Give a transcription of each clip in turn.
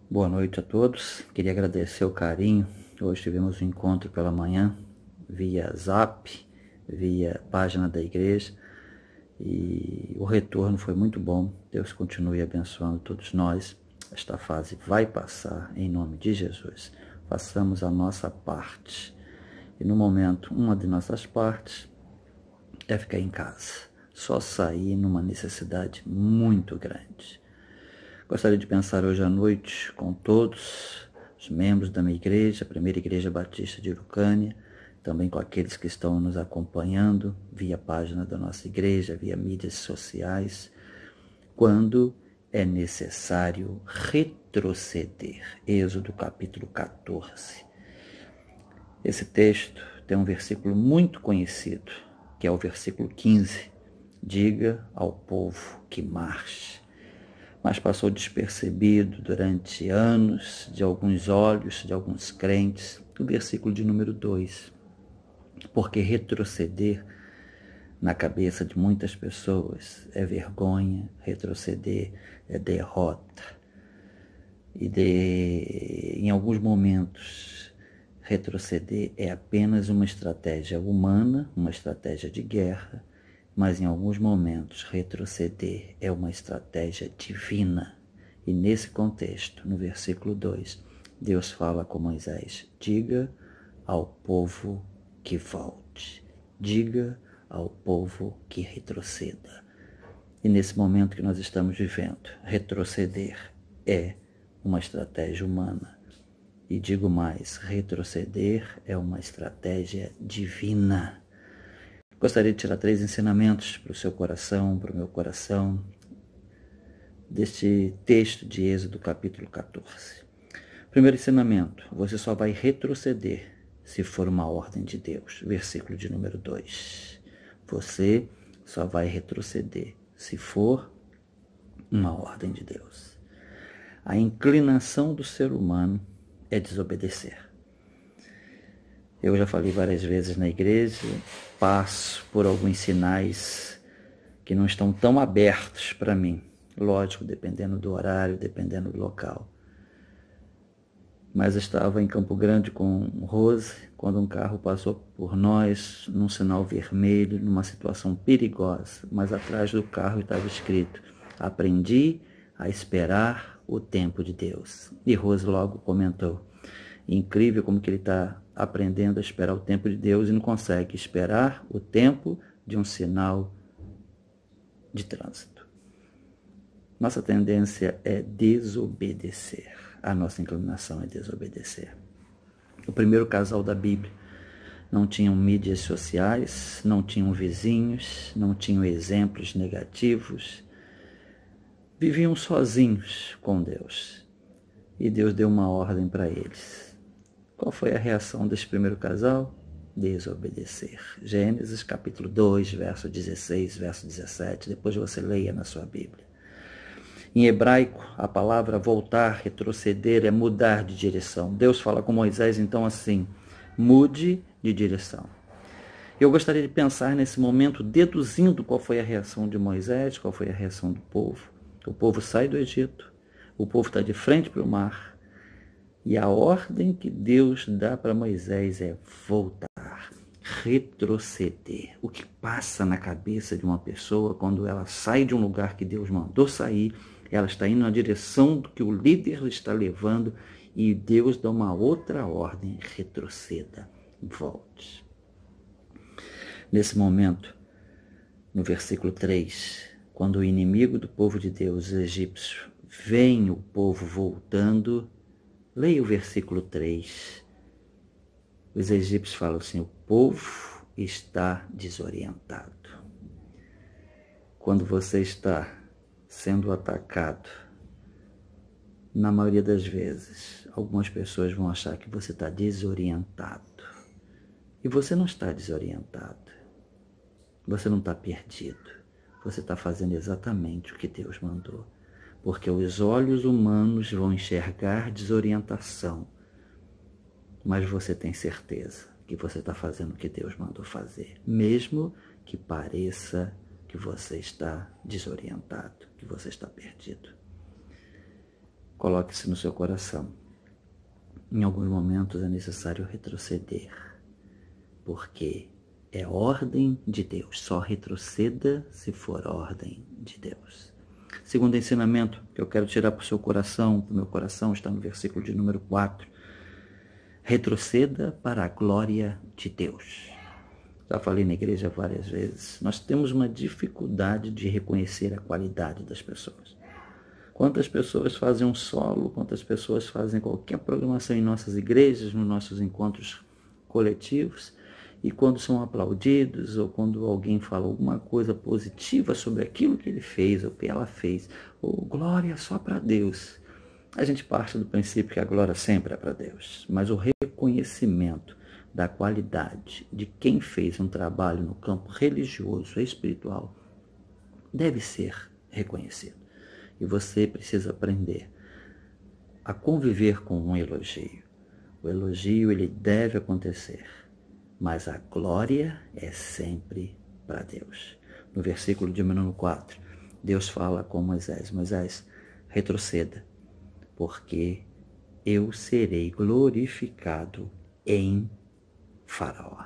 Boa noite a todos. Queria agradecer o carinho. Hoje tivemos um encontro pela manhã, via Zap, via página da igreja, e o retorno foi muito bom. Deus continue abençoando todos nós. Esta fase vai passar em nome de Jesus. Façamos a nossa parte. E no momento, uma de nossas partes é ficar em casa. Só sair numa necessidade muito grande. Gostaria de pensar hoje à noite com todos os membros da minha igreja, a Primeira Igreja Batista de Urucânia, também com aqueles que estão nos acompanhando via página da nossa igreja, via mídias sociais, quando é necessário retroceder. Êxodo capítulo 14. Esse texto tem um versículo muito conhecido, que é o versículo 15. Diga ao povo que marche. Mas passou despercebido durante anos de alguns olhos, de alguns crentes, o versículo de número 2. Porque retroceder na cabeça de muitas pessoas é vergonha, retroceder é derrota. Em alguns momentos, retroceder é apenas uma estratégia humana, uma estratégia de guerra, mas em alguns momentos retroceder é uma estratégia divina. E nesse contexto, no versículo 2, Deus fala com Moisés: diga ao povo que volte, diga ao povo que retroceda. E nesse momento que nós estamos vivendo, retroceder é uma estratégia humana. E digo mais, retroceder é uma estratégia divina. Gostaria de tirar 3 ensinamentos para o seu coração, para o meu coração, deste texto de Êxodo capítulo 14. Primeiro ensinamento: você só vai retroceder se for uma ordem de Deus. Versículo de número 2. Você só vai retroceder se for uma ordem de Deus. A inclinação do ser humano é desobedecer. Eu já falei várias vezes na igreja, passo por alguns sinais que não estão tão abertos para mim. Lógico, dependendo do horário, dependendo do local. Mas estava em Campo Grande com Rose, quando um carro passou por nós, num sinal vermelho, numa situação perigosa. Mas atrás do carro estava escrito: aprendi a esperar o tempo de Deus. E Rose logo comentou: incrível como que ele está aprendendo a esperar o tempo de Deus e não consegue esperar o tempo de um sinal de trânsito. Nossa tendência é desobedecer. A nossa inclinação é desobedecer. O primeiro casal da Bíblia não tinham mídias sociais, não tinham vizinhos, não tinham exemplos negativos. Viviam sozinhos com Deus. E Deus deu uma ordem para eles. Qual foi a reação desse primeiro casal? Desobedecer. Gênesis capítulo 2, verso 16, verso 17. Depois você leia na sua Bíblia. Em hebraico, a palavra voltar, retroceder, é mudar de direção. Deus fala com Moisés então assim: mude de direção. Eu gostaria de pensar nesse momento, deduzindo qual foi a reação de Moisés, qual foi a reação do povo. O povo sai do Egito, o povo está de frente para o mar, e a ordem que Deus dá para Moisés é voltar, retroceder. O que passa na cabeça de uma pessoa quando ela sai de um lugar que Deus mandou sair, ela está indo na direção do que o líder está levando e Deus dá uma outra ordem: retroceda, volte. Nesse momento, no versículo 3, quando o inimigo do povo de Deus, os egípcios, vem o povo voltando, leia o versículo 3. Os egípcios falam assim: o povo está desorientado. Quando você está sendo atacado, na maioria das vezes, algumas pessoas vão achar que você está desorientado. E você não está desorientado. Você não está perdido. Você está fazendo exatamente o que Deus mandou. Porque os olhos humanos vão enxergar desorientação, mas você tem certeza que você está fazendo o que Deus mandou fazer, mesmo que pareça que você está desorientado, que você está perdido. Coloque-se no seu coração. Em alguns momentos é necessário retroceder, porque é ordem de Deus. Só retroceda se for ordem de Deus. Segundo ensinamento que eu quero tirar para o seu coração, para o meu coração, está no versículo de número 4. Retroceda para a glória de Deus. Já falei na igreja várias vezes, nós temos uma dificuldade de reconhecer a qualidade das pessoas. Quantas pessoas fazem um solo, quantas pessoas fazem qualquer programação em nossas igrejas, nos nossos encontros coletivos, e quando são aplaudidos, ou quando alguém fala alguma coisa positiva sobre aquilo que ele fez, ou que ela fez, ou glória só para Deus. A gente parte do princípio que a glória sempre é para Deus, mas o reconhecimento da qualidade de quem fez um trabalho no campo religioso e espiritual deve ser reconhecido. E você precisa aprender a conviver com um elogio. O elogio, ele deve acontecer, mas a glória é sempre para Deus. No versículo de número 4, Deus fala com Moisés: Moisés, retroceda, porque eu serei glorificado em Faraó.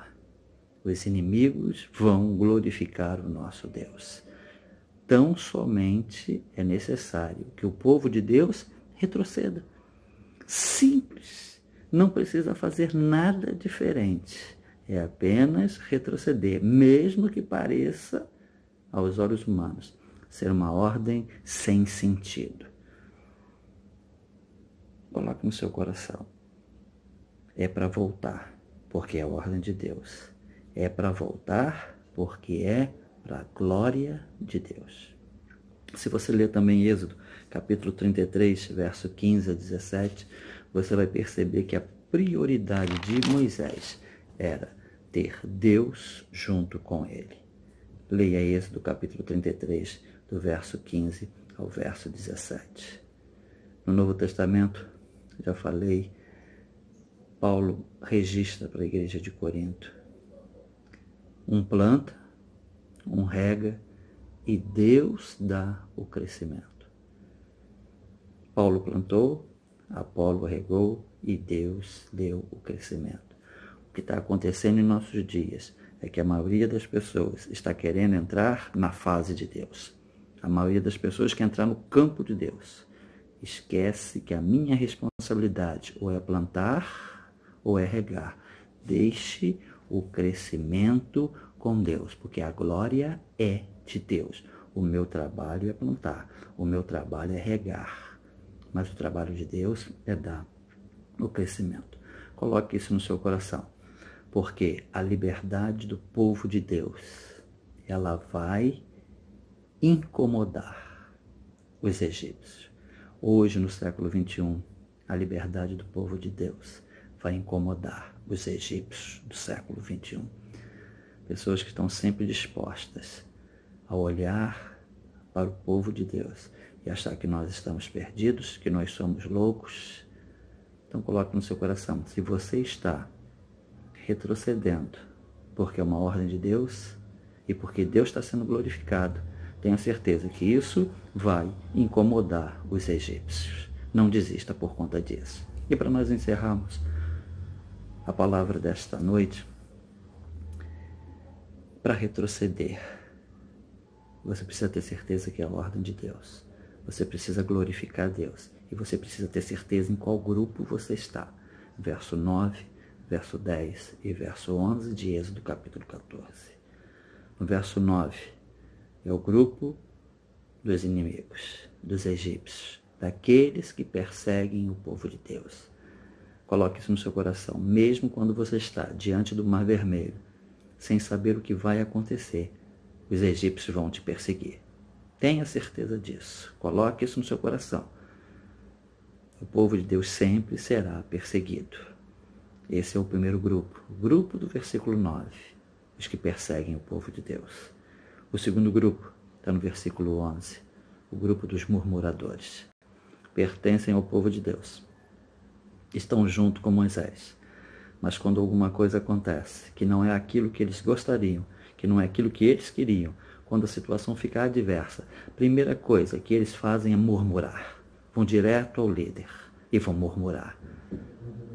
Os inimigos vão glorificar o nosso Deus. Tão somente é necessário que o povo de Deus retroceda. Simples. Não precisa fazer nada diferente. É apenas retroceder, mesmo que pareça, aos olhos humanos, ser uma ordem sem sentido. Coloque no seu coração. É para voltar, porque é a ordem de Deus. É para voltar, porque é para a glória de Deus. Se você ler também Êxodo, capítulo 33, verso 15 a 17, você vai perceber que a prioridade de Moisés era ter Deus junto com ele. Leia Êxodo, capítulo 33, do verso 15 ao verso 17. No Novo Testamento, já falei, Paulo registra para a igreja de Corinto: um planta, um rega e Deus dá o crescimento. Paulo plantou, Apolo regou e Deus deu o crescimento. O que está acontecendo em nossos dias é que a maioria das pessoas está querendo entrar na fase de Deus. A maioria das pessoas quer entrar no campo de Deus. Esquece que a minha responsabilidade ou é plantar ou é regar. Deixe o crescimento com Deus, porque a glória é de Deus. O meu trabalho é plantar, o meu trabalho é regar, mas o trabalho de Deus é dar o crescimento. Coloque isso no seu coração, porque a liberdade do povo de Deus, ela vai incomodar os egípcios. Hoje, no século 21, a liberdade do povo de Deus vai incomodar os egípcios do século 21. Pessoas que estão sempre dispostas a olhar para o povo de Deus e achar que nós estamos perdidos, que nós somos loucos. Então coloque no seu coração, se você está retrocedendo porque é uma ordem de Deus e porque Deus está sendo glorificado, tenha certeza que isso vai incomodar os egípcios. Não desista por conta disso. E para nós encerrarmos a palavra desta noite, para retroceder, você precisa ter certeza que é a ordem de Deus. Você precisa glorificar Deus. E você precisa ter certeza em qual grupo você está. Verso 9, verso 10 e verso 11 de Êxodo, capítulo 14. No verso 9, é o grupo dos inimigos, dos egípcios, daqueles que perseguem o povo de Deus. Coloque isso no seu coração, mesmo quando você está diante do Mar Vermelho, sem saber o que vai acontecer, os egípcios vão te perseguir. Tenha certeza disso. Coloque isso no seu coração. O povo de Deus sempre será perseguido. Esse é o primeiro grupo, o grupo do versículo 9, os que perseguem o povo de Deus. O segundo grupo está no versículo 11, o grupo dos murmuradores. Pertencem ao povo de Deus. Estão junto com Moisés. Mas quando alguma coisa acontece, que não é aquilo que eles gostariam, que não é aquilo que eles queriam, quando a situação ficar adversa, a primeira coisa que eles fazem é murmurar. vão direto ao líder e vão murmurar.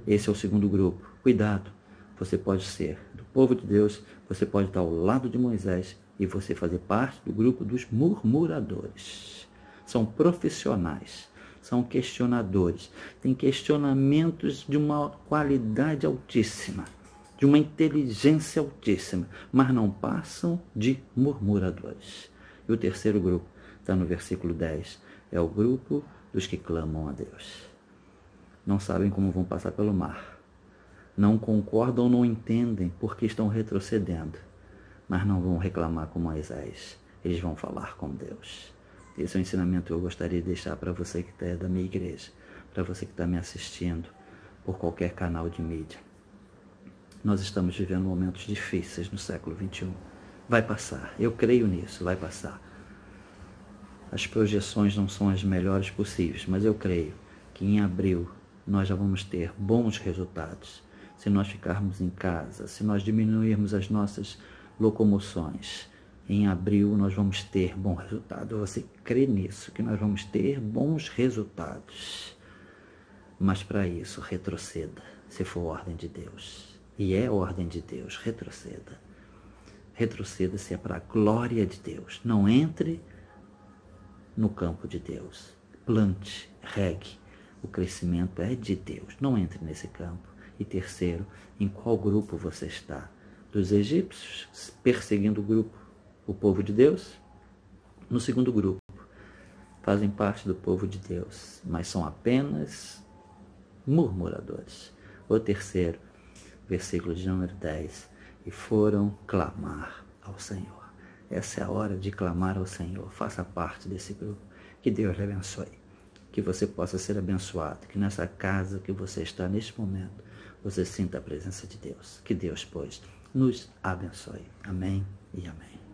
Esse é o segundo grupo. Cuidado, você pode ser do povo de Deus, você pode estar ao lado de Moisés e você fazer parte do grupo dos murmuradores. São profissionais, são questionadores, têm questionamentos de uma qualidade altíssima, de uma inteligência altíssima, mas não passam de murmuradores. E o terceiro grupo, está no versículo 10, é o grupo dos que clamam a Deus. Não sabem como vão passar pelo mar, não concordam ou não entendem porque estão retrocedendo, mas não vão reclamar com Moisés, eles vão falar com Deus. Esse é o ensinamento que eu gostaria de deixar para você que é da minha igreja, para você que está me assistindo por qualquer canal de mídia. Nós estamos vivendo momentos difíceis no século XXI. Vai passar, eu creio nisso, vai passar. As projeções não são as melhores possíveis, mas eu creio que em abril nós já vamos ter bons resultados. Se nós ficarmos em casa, se nós diminuirmos as nossas locomoções, em abril nós vamos ter bom resultado. Você crê nisso, que nós vamos ter bons resultados. Mas para isso, retroceda, se for ordem de Deus. E é ordem de Deus, retroceda. Retroceda se é para a glória de Deus. Não entre no campo de Deus. Plante, regue. O crescimento é de Deus. Não entre nesse campo. E terceiro, em qual grupo você está? Dos egípcios, perseguindo o povo de Deus? No segundo grupo, fazem parte do povo de Deus, mas são apenas murmuradores. O terceiro, versículo de número 10, e foram clamar ao Senhor. Essa é a hora de clamar ao Senhor. Faça parte desse grupo. Que Deus lhe abençoe. Que você possa ser abençoado. Que nessa casa que você está neste momento, você sinta a presença de Deus. Que Deus, pois, nos abençoe. Amém e amém.